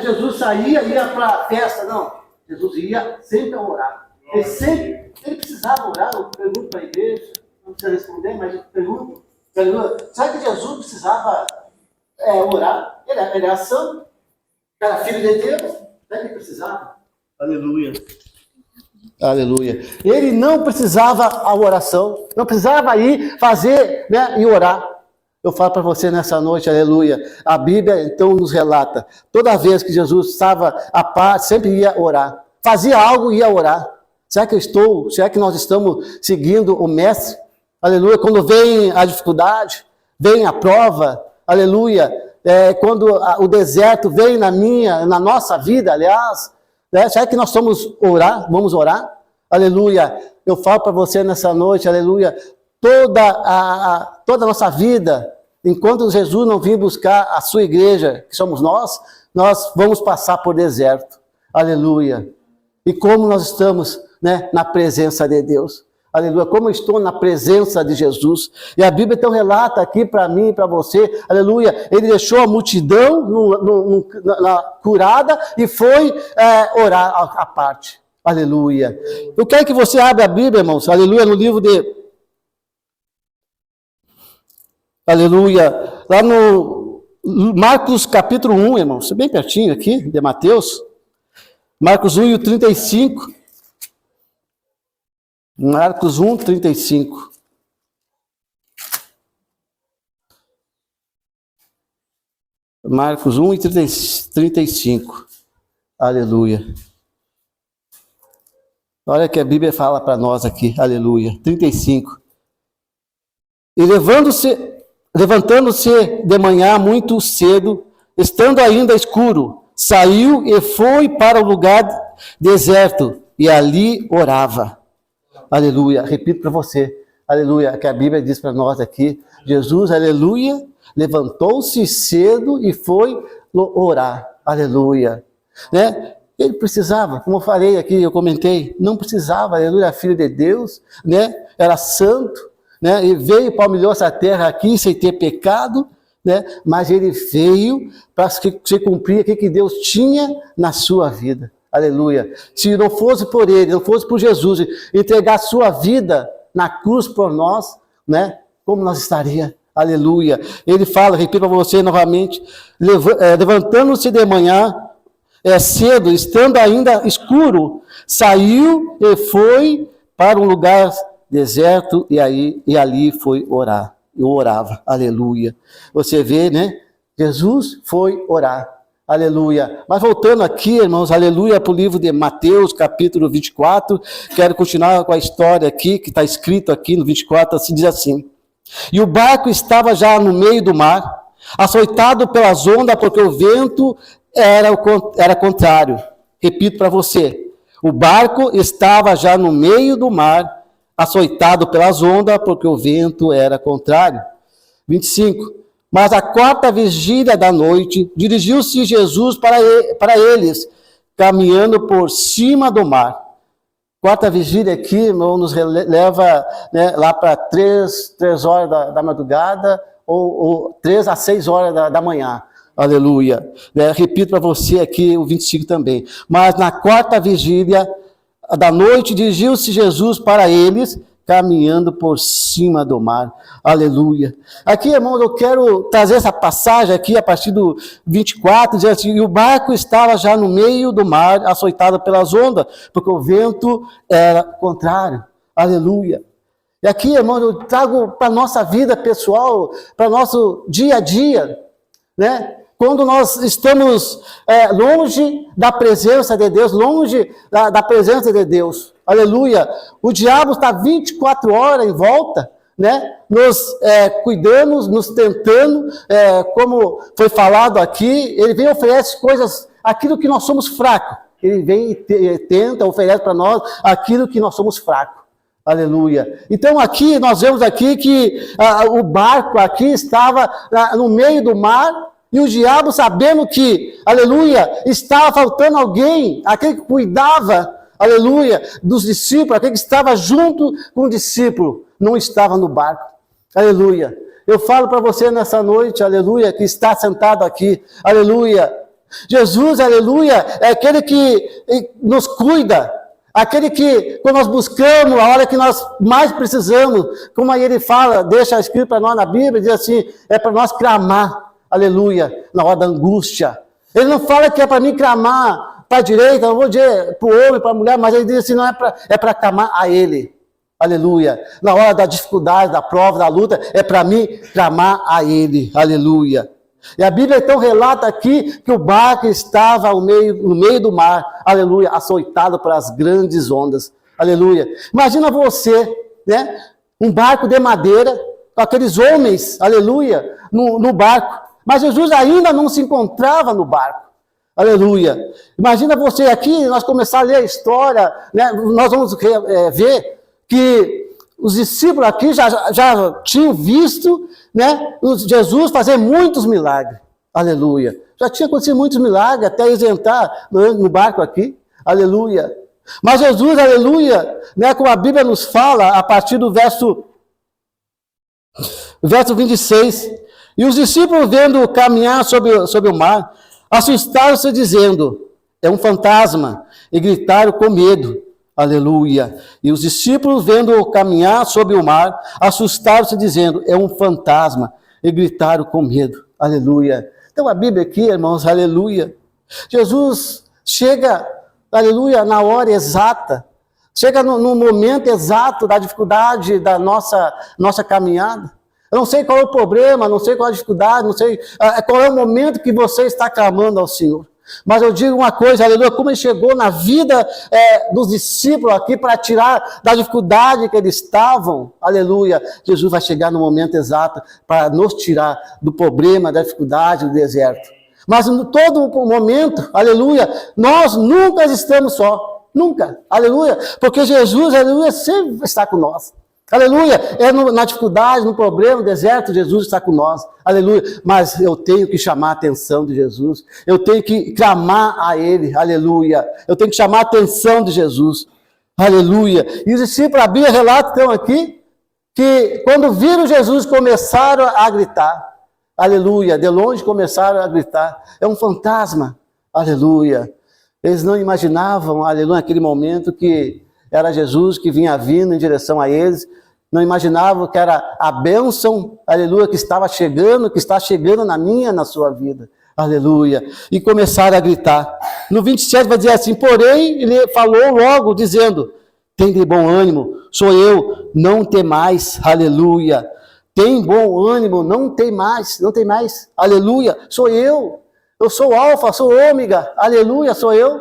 Jesus saía, ia para a festa, não. Jesus ia sempre a orar. Ele precisava orar. Eu pergunto para a igreja, não precisa responder, mas eu pergunto. Será que Jesus precisava orar? Ele era santo, era filho de Deus. Será que ele precisava? Aleluia. Aleluia. Ele não precisava a oração, não precisava ir fazer, né, e orar. Eu falo para você nessa noite, aleluia. A Bíblia então nos relata, toda vez que Jesus estava à parte, sempre ia orar. Fazia algo e ia orar. Será que nós estamos seguindo o Mestre? Aleluia. Quando vem a dificuldade, vem a prova, aleluia. Quando o deserto vem na nossa vida, aliás, né? Será que nós vamos orar? Aleluia. Eu falo para você nessa noite, aleluia. Toda a nossa vida, enquanto Jesus não vir buscar a sua igreja, que somos nós vamos passar por deserto. Aleluia. E como nós estamos, né, na presença de Deus. Aleluia. Como eu estou na presença de Jesus. E a Bíblia então relata aqui para mim e para você, aleluia. Ele deixou a multidão curada e foi orar à parte. Aleluia. Eu quero que você abra a Bíblia, irmãos, aleluia, no livro de... Aleluia. Lá no Marcos capítulo 1, irmãos, bem pertinho aqui, de Mateus. Marcos 1 e o 35. Marcos 1, 35. Marcos 1 e 35. Aleluia. Olha o que a Bíblia fala para nós aqui. Aleluia. 35. E levantando-se de manhã muito cedo, estando ainda escuro, saiu e foi para o lugar deserto, e ali orava. Aleluia. Repito para você, aleluia, que a Bíblia diz para nós aqui, Jesus, aleluia, levantou-se cedo e foi orar. Aleluia. Né? Ele precisava, como eu falei aqui, eu comentei, não precisava, aleluia, filho de Deus, né? Era santo, né? E veio para humilhar essa terra aqui sem ter pecado, né? Mas ele veio para se cumprir aquilo que Deus tinha na sua vida. Aleluia. Se não fosse por ele, não fosse por Jesus entregar a sua vida na cruz por nós, né? Como nós estaria? Aleluia. Ele fala, repito para você novamente, levantando-se de manhã, cedo, estando ainda escuro, saiu e foi para um lugar deserto e ali foi orar. Eu orava. Aleluia. Você vê, né? Jesus foi orar. Aleluia. Mas voltando aqui, irmãos, aleluia, para o livro de Mateus, capítulo 24, quero continuar com a história aqui, que está escrito aqui no 24, assim, diz assim: e o barco estava já no meio do mar, açoitado pelas ondas, porque o vento era contrário. Repito para você, o barco estava já no meio do mar, açoitado pelas ondas, porque o vento era contrário. 25. Mas à quarta vigília da noite, dirigiu-se Jesus para eles, caminhando por cima do mar. Quarta vigília aqui, irmão, nos leva, né, lá para 3 horas da madrugada, ou 3 a 6 horas da manhã. Aleluia. Repito para você aqui o 25 também. Mas na quarta vigília da noite, dirigiu-se Jesus para eles, caminhando por cima do mar. Aleluia. Aqui, irmãos, eu quero trazer essa passagem aqui, a partir do 24, diz assim: e o barco estava já no meio do mar, açoitado pelas ondas, porque o vento era contrário. Aleluia. E aqui, irmãos, eu trago para a nossa vida pessoal, para o nosso dia a dia, né? Quando nós estamos longe da presença de Deus, longe da presença de Deus, aleluia, o diabo está 24 horas em volta, né? Nos cuidando, nos tentando, como foi falado aqui, ele vem e oferece coisas, aquilo que nós somos fracos, ele vem e tenta, oferece para nós aquilo que nós somos fracos. Aleluia. Então aqui, nós vemos aqui que o barco aqui estava no meio do mar, e o diabo, sabendo que, aleluia, estava faltando alguém, aquele que cuidava, aleluia, dos discípulos, aquele que estava junto com o discípulo, não estava no barco. Aleluia. Eu falo para você nessa noite, aleluia, que está sentado aqui, aleluia. Jesus, aleluia, é aquele que nos cuida, aquele que, quando nós buscamos, a hora que nós mais precisamos, como aí ele fala, deixa escrito para nós na Bíblia, diz assim, é para nós clamar, aleluia, na hora da angústia. Ele não fala que é para mim clamar para a direita, não vou dizer para o homem, para a mulher, mas ele diz assim, não é para clamar a ele, aleluia. Na hora da dificuldade, da prova, da luta, é para mim clamar a ele, aleluia. E a Bíblia então relata aqui que o barco estava no meio do mar, aleluia, açoitado pelas grandes ondas, aleluia. Imagina você, né, um barco de madeira, com aqueles homens, aleluia, no barco, mas Jesus ainda não se encontrava no barco, aleluia. Imagina você aqui, nós começar a ler a história, né, nós vamos ver que os discípulos aqui já tinham visto, né, Jesus fazer muitos milagres, aleluia. Já tinha acontecido muitos milagres, até eles entrar no barco aqui, aleluia. Mas Jesus, aleluia, né, como a Bíblia nos fala, a partir do verso 26, e os discípulos vendo caminhar sobre o mar, assustaram-se dizendo, é um fantasma, e gritaram com medo. Aleluia. E os discípulos, vendo-o caminhar sobre o mar, assustaram-se, dizendo, é um fantasma, e gritaram com medo. Aleluia. Então a Bíblia aqui, irmãos, aleluia. Jesus chega, aleluia, na hora exata, chega no momento exato da dificuldade da nossa caminhada. Eu não sei qual é o problema, não sei qual é a dificuldade, não sei qual é o momento que você está clamando ao Senhor. Mas eu digo uma coisa, aleluia, como ele chegou na vida dos discípulos aqui para tirar da dificuldade que eles estavam, aleluia, Jesus vai chegar no momento exato para nos tirar do problema, da dificuldade, do deserto. Mas em todo momento, aleluia, nós nunca estamos só, nunca, aleluia, porque Jesus, aleluia, sempre está com nós. Aleluia, na dificuldade, no problema, no deserto, Jesus está com nós, aleluia, mas eu tenho que chamar a atenção de Jesus, eu tenho que clamar a Ele, aleluia, eu tenho que chamar a atenção de Jesus, aleluia. E os discípulos, a Bíblia relata então aqui, que quando viram Jesus começaram a gritar, aleluia, de longe começaram a gritar, é um fantasma, aleluia. Eles não imaginavam, aleluia, naquele momento que era Jesus que vinha vindo em direção a eles, não imaginavam que era a bênção, aleluia, que estava chegando, que está chegando na minha, na sua vida, aleluia, e começaram a gritar. No 27 vai dizer assim, porém, ele falou logo, dizendo, tem de bom ânimo, sou eu, não temais, aleluia, tem bom ânimo, não tem mais, aleluia, sou eu sou o alfa, sou o ômega, aleluia, sou eu,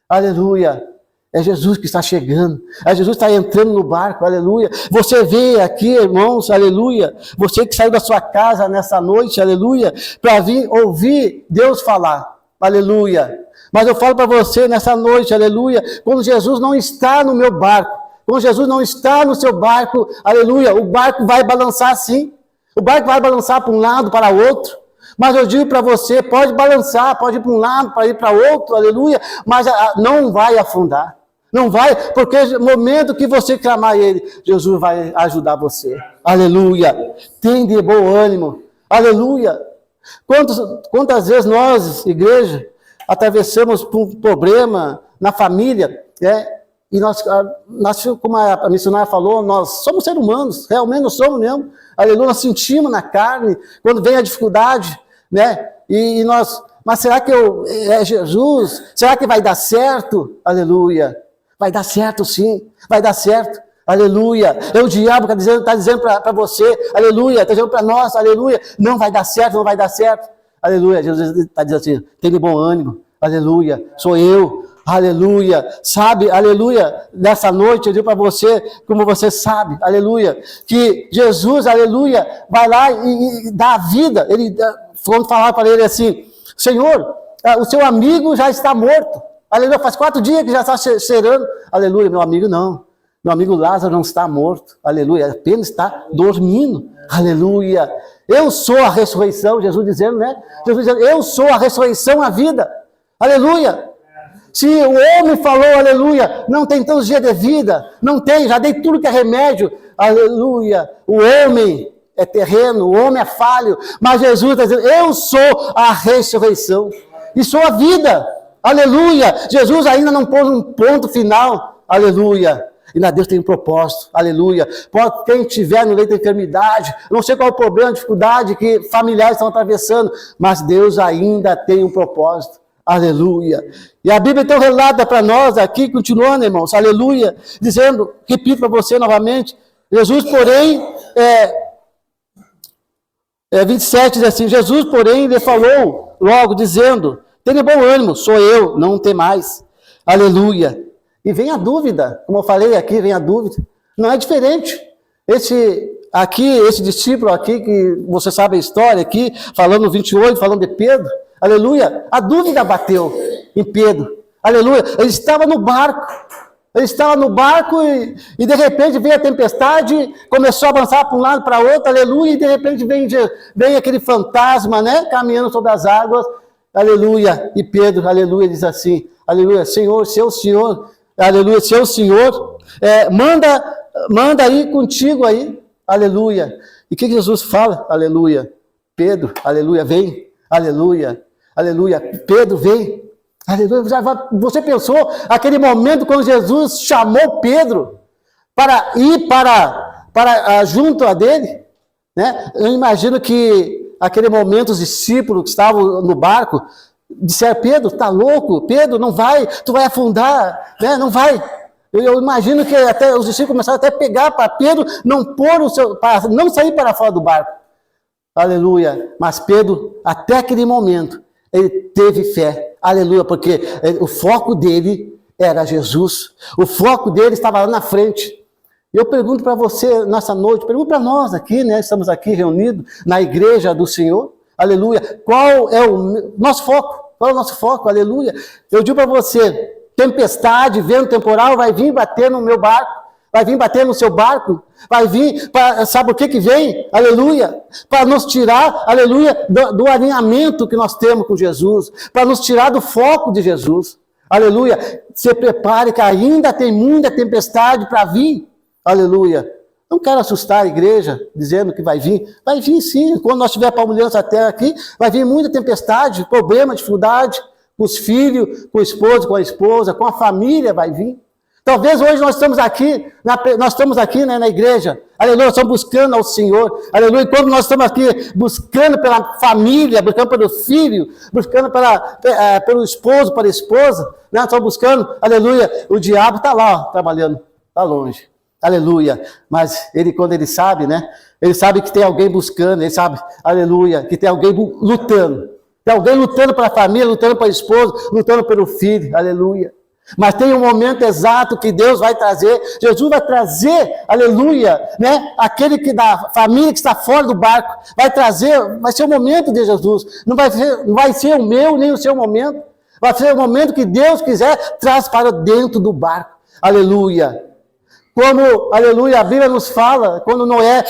aleluia. É Jesus que está chegando, é Jesus que está entrando no barco, aleluia. Você vê aqui, irmãos, aleluia, você que saiu da sua casa nessa noite, aleluia, para vir ouvir Deus falar, aleluia. Mas eu falo para você nessa noite, aleluia, quando Jesus não está no meu barco, quando Jesus não está no seu barco, aleluia, o barco vai balançar sim, o barco vai balançar para um lado, para outro. Mas eu digo para você, pode balançar, pode ir para um lado, pode ir para outro, aleluia, mas não vai afundar. Não vai, porque no momento que você clamar a Ele, Jesus vai ajudar você. Aleluia. Tem de bom ânimo. Aleluia. Quantas vezes nós, igreja, atravessamos por um problema na família, e nós, como a missionária falou, nós somos seres humanos, realmente nós somos mesmo. Aleluia, nós sentimos na carne, quando vem a dificuldade, né? E nós, mas será que é Jesus? Será que vai dar certo? Aleluia. Vai dar certo sim, vai dar certo, aleluia. É o diabo que está dizendo para você, aleluia, está dizendo para nós, aleluia, não vai dar certo, não vai dar certo, aleluia. Jesus está dizendo assim, tem de bom ânimo, aleluia, sou eu, aleluia, sabe, aleluia. Nessa noite eu digo para você, como você sabe, aleluia, que Jesus, aleluia, vai lá e dá a vida. Quando falar para ele assim, Senhor, o seu amigo já está morto. Aleluia, faz 4 dias que já está cheirando. Aleluia, meu amigo não. Meu amigo Lázaro não está morto. Aleluia, apenas está dormindo. Aleluia. Eu sou a ressurreição, Jesus dizendo, né? Jesus dizendo, eu sou a ressurreição, a vida. Aleluia. Se o homem falou, aleluia, não tem tantos dias de vida, não tem, já dei tudo que é remédio. Aleluia. O homem é terreno, o homem é falho, mas Jesus está dizendo, eu sou a ressurreição. e sua vida. Aleluia. Jesus ainda não pôs um ponto final. Aleluia. E Deus tem um propósito, aleluia. Pode quem estiver no leito da enfermidade, não sei qual é o problema, a dificuldade que familiares estão atravessando, mas Deus ainda tem um propósito, aleluia. E a Bíblia então relata para nós aqui, continuando, irmãos, aleluia, dizendo, repito para você novamente, Jesus, porém, 27 diz assim, Jesus, porém, lhe falou logo, dizendo, tenha bom ânimo, sou eu, não tem mais, aleluia. E vem a dúvida, como eu falei aqui, vem a dúvida. Não é diferente. Esse discípulo aqui, que você sabe a história aqui, falando no 28, falando de Pedro, aleluia, a dúvida bateu em Pedro, aleluia. Ele estava no barco e de repente veio a tempestade, começou a avançar para um lado, para outro, aleluia, e de repente vem aquele fantasma, né, caminhando sobre as águas, aleluia. E Pedro, aleluia, diz assim, aleluia, Senhor, seu Senhor, aleluia, seu Senhor, manda aí contigo aí, aleluia. E o que Jesus fala? Aleluia. Pedro, aleluia, vem, aleluia, aleluia. Pedro, vem, aleluia. Você pensou aquele momento quando Jesus chamou Pedro para ir para junto a dele, né? Eu imagino que aquele momento os discípulos que estavam no barco disseram, Pedro, tá louco? Pedro, não vai, tu vai afundar, né? Não vai. Eu imagino que até os discípulos começaram até a pegar para Pedro para não sair para fora do barco. Aleluia. Mas Pedro, até aquele momento, ele teve fé. Aleluia, porque o foco dele era Jesus. O foco dele estava lá na frente. Eu pergunto para você nessa noite, pergunto para nós aqui, né? Estamos aqui reunidos na igreja do Senhor. Aleluia. Qual é o nosso foco? Qual é o nosso foco? Aleluia. Eu digo para você, tempestade, vento temporal vai vir bater no meu barco, vai vir bater no seu barco, vai vir, sabe o que vem? Aleluia. Para nos tirar, aleluia, do alinhamento que nós temos com Jesus, para nos tirar do foco de Jesus. Aleluia. Se prepare que ainda tem muita tempestade para vir. Aleluia. Não quero assustar a igreja dizendo que vai vir sim. Quando nós estivermos palmilhando essa terra aqui, vai vir muita tempestade, problema, dificuldade, com os filhos, com o esposo, com a esposa, com a família vai vir. Talvez hoje nós estamos aqui, né, na igreja, aleluia, nós estamos buscando ao Senhor, aleluia, e quando nós estamos aqui buscando pela família, buscando pelo filho, buscando pelo esposo, pela esposa, né, nós estamos buscando, aleluia, o diabo está lá, ó, trabalhando, está longe. Aleluia, mas quando ele sabe, né? Ele sabe que tem alguém buscando, ele sabe, aleluia, que tem alguém lutando. Tem alguém lutando para a família, lutando para a esposa, lutando pelo filho, aleluia. Mas tem um momento exato que Deus vai trazer, Jesus vai trazer, aleluia, né? Aquele que da família que está fora do barco, vai ser o momento de Jesus. Não vai ser o meu nem o seu momento. Vai ser o momento que Deus quiser, traz para dentro do barco. Aleluia. Como, aleluia, a Bíblia nos fala, quando Noé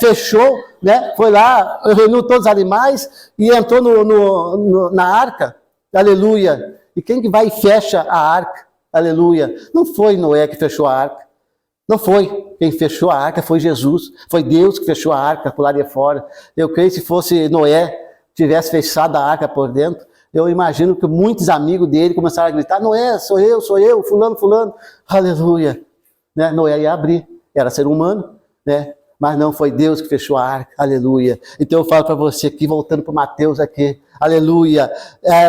fechou, né, foi lá, reuniu todos os animais e entrou na arca, aleluia. E quem que vai e fecha a arca? Aleluia. Não foi Noé que fechou a arca. Não foi. Quem fechou a arca foi Jesus. Foi Deus que fechou a arca por lá de fora. Eu creio que se fosse Noé, tivesse fechado a arca por dentro, eu imagino que muitos amigos dele começaram a gritar, Noé, sou eu, fulano. Aleluia. Né? Noé ia abrir, era ser humano, né? Mas não foi Deus que fechou a arca, aleluia. Então eu falo para você aqui, voltando para Mateus aqui, aleluia,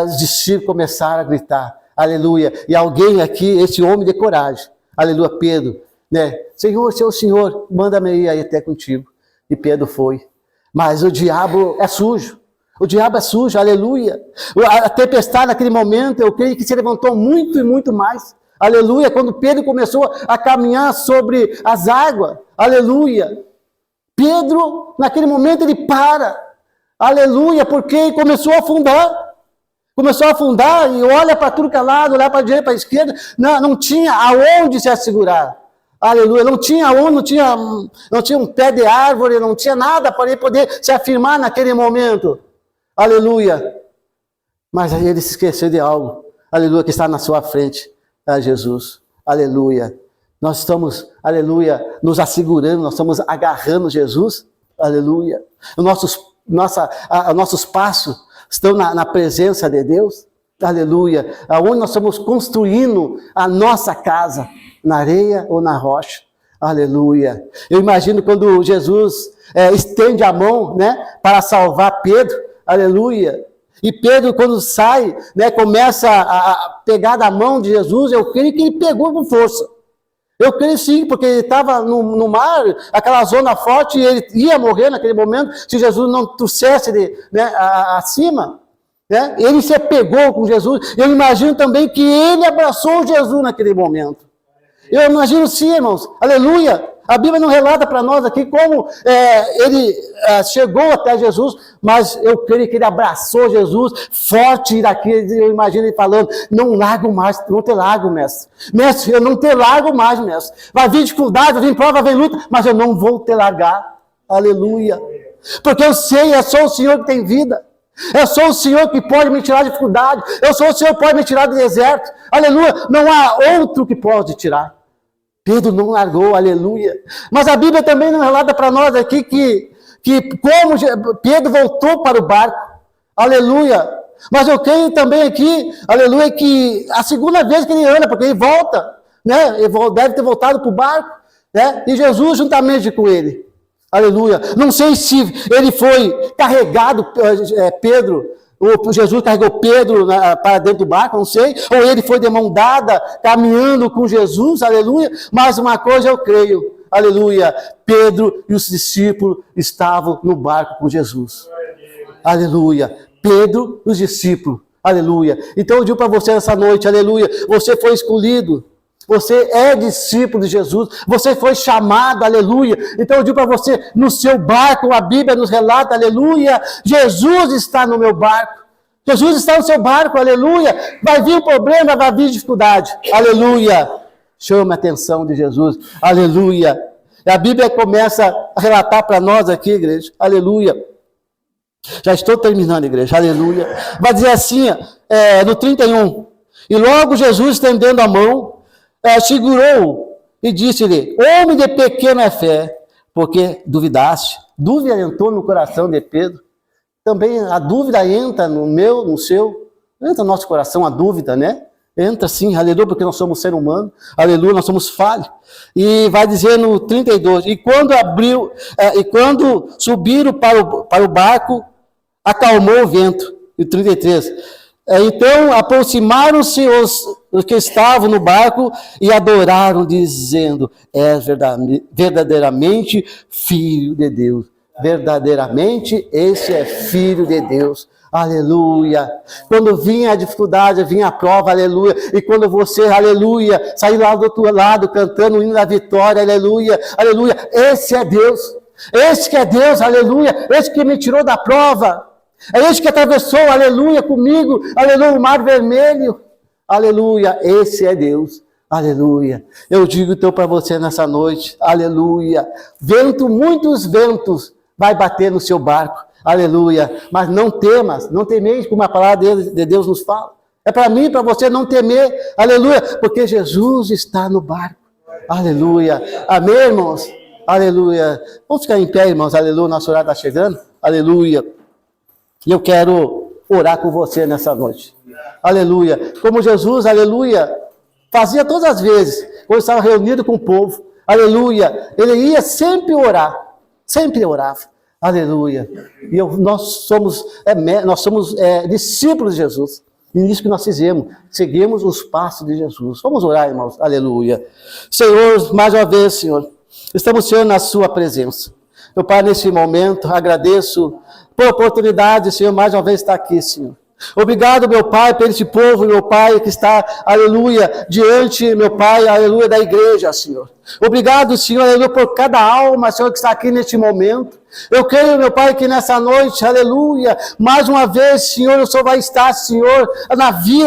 os discípulos começaram a gritar, aleluia, e alguém aqui, esse homem de coragem, aleluia, Pedro, né? Senhor, seu Senhor, manda-me ir aí até contigo. E Pedro foi, mas o diabo é sujo, aleluia. A tempestade naquele momento, eu creio que se levantou muito e muito mais. Aleluia, quando Pedro começou a caminhar sobre as águas, aleluia. Pedro, naquele momento, ele para, aleluia, porque começou a afundar, e olha para tudo que é lado, olha para a direita, para a esquerda, não tinha aonde se assegurar, aleluia, não tinha um pé de árvore, não tinha nada para ele poder se afirmar naquele momento, aleluia. Mas aí ele se esqueceu de algo, aleluia, que está na sua frente. A Jesus, aleluia. Nós estamos, aleluia, nos assegurando, nós estamos agarrando Jesus, aleluia. Nossos passos estão na presença de Deus. Aleluia. Aonde nós estamos construindo a nossa casa, na areia ou na rocha. Aleluia. Eu imagino quando Jesus estende a mão, né, para salvar Pedro. Aleluia. E Pedro, quando sai, né, começa a pegar da mão de Jesus, eu creio que ele pegou com força. Eu creio sim, porque ele estava no mar, aquela zona forte, e ele ia morrer naquele momento, se Jesus não trouxesse acima. Né? Ele se apegou com Jesus. Eu imagino também que ele abraçou Jesus naquele momento. Eu imagino sim, irmãos. Aleluia. A Bíblia não relata para nós aqui como ele chegou até Jesus, mas eu creio que ele abraçou Jesus forte daqui. Eu imagino ele falando: não largo mais, não te largo, mestre. Mestre, eu não te largo mais, mestre. Vai vir dificuldade, vai vir prova, vai vir luta, mas eu não vou te largar. Aleluia. Porque eu sei, é só o Senhor que tem vida. Eu sou o Senhor que pode me tirar de dificuldade. Eu sou o Senhor que pode me tirar do deserto. Aleluia. Não há outro que pode tirar. Pedro não largou, aleluia. Mas a Bíblia também não relata para nós aqui que como Pedro voltou para o barco. Aleluia. Mas eu creio também aqui, aleluia, que a segunda vez que ele anda, porque ele volta, né? Ele deve ter voltado para o barco, né? E Jesus juntamente com ele. Aleluia. Não sei se ele foi carregado, Pedro, ou Jesus carregou Pedro para dentro do barco, não sei, ou ele foi de mão dada, caminhando com Jesus, aleluia. Mas uma coisa eu creio, aleluia, Pedro e os discípulos estavam no barco com Jesus. Aleluia. Pedro e os discípulos, aleluia. Então eu digo para você nessa noite, aleluia, você foi escolhido. Você é discípulo de Jesus, você foi chamado, aleluia. Então eu digo para você, no seu barco, a Bíblia nos relata, aleluia, Jesus está no meu barco. Jesus está no seu barco, aleluia. Vai vir um problema, vai vir dificuldade, aleluia. Chama a atenção de Jesus, aleluia. E a Bíblia começa a relatar para nós aqui, igreja, aleluia. Já estou terminando, igreja, aleluia. Vai dizer assim, no 31, e logo Jesus estendendo a mão, segurou e disse-lhe: homem de pequena fé, porque duvidaste. Dúvida entrou no coração de Pedro. Também a dúvida entra no meu, no seu, entra no nosso coração a dúvida, né? Entra sim, aleluia, porque nós somos ser humano, aleluia, nós somos falhos. E vai dizer no 32, e quando subiram para o barco, acalmou o vento. E 33, então aproximaram-se os que estavam no barco e adoraram, dizendo: és verdadeiramente filho de Deus. Verdadeiramente esse é filho de Deus. Aleluia. Quando vinha a dificuldade, vinha a prova, aleluia. E quando você, aleluia, sair lá do outro lado cantando o hino da vitória, aleluia, aleluia. Esse é Deus. Esse que é Deus, aleluia. Esse que me tirou da prova. É esse que atravessou, aleluia, comigo, aleluia, o mar vermelho. Aleluia, esse é Deus. Aleluia. Eu digo então para você nessa noite, aleluia. Vento, muitos ventos vai bater no seu barco. Aleluia. Mas não temas, não temeis, como a palavra de Deus nos fala. É para mim, para você não temer. Aleluia. Porque Jesus está no barco. Aleluia. Amém, irmãos? Aleluia. Vamos ficar em pé, irmãos. Aleluia. Nosso horário está chegando. Aleluia. E eu quero orar com você nessa noite. Aleluia. Como Jesus, aleluia, fazia todas as vezes, quando estava reunido com o povo. Aleluia. Ele ia sempre orar. Sempre orava. Aleluia. E nós somos discípulos de Jesus. E nisso que nós fizemos. Seguimos os passos de Jesus. Vamos orar, irmãos. Aleluia. Senhor, mais uma vez, Senhor, estamos, Senhor, na sua presença. Meu Pai, nesse momento, agradeço por oportunidade, Senhor, mais uma vez estar aqui, Senhor. Obrigado, meu Pai, por esse povo, meu Pai, que está, aleluia, diante, meu Pai, aleluia, da igreja, Senhor. Obrigado, Senhor, aleluia, por cada alma, Senhor, que está aqui neste momento. Eu creio, meu Pai, que nessa noite, aleluia, mais uma vez, Senhor, o Senhor vai estar, Senhor, na vida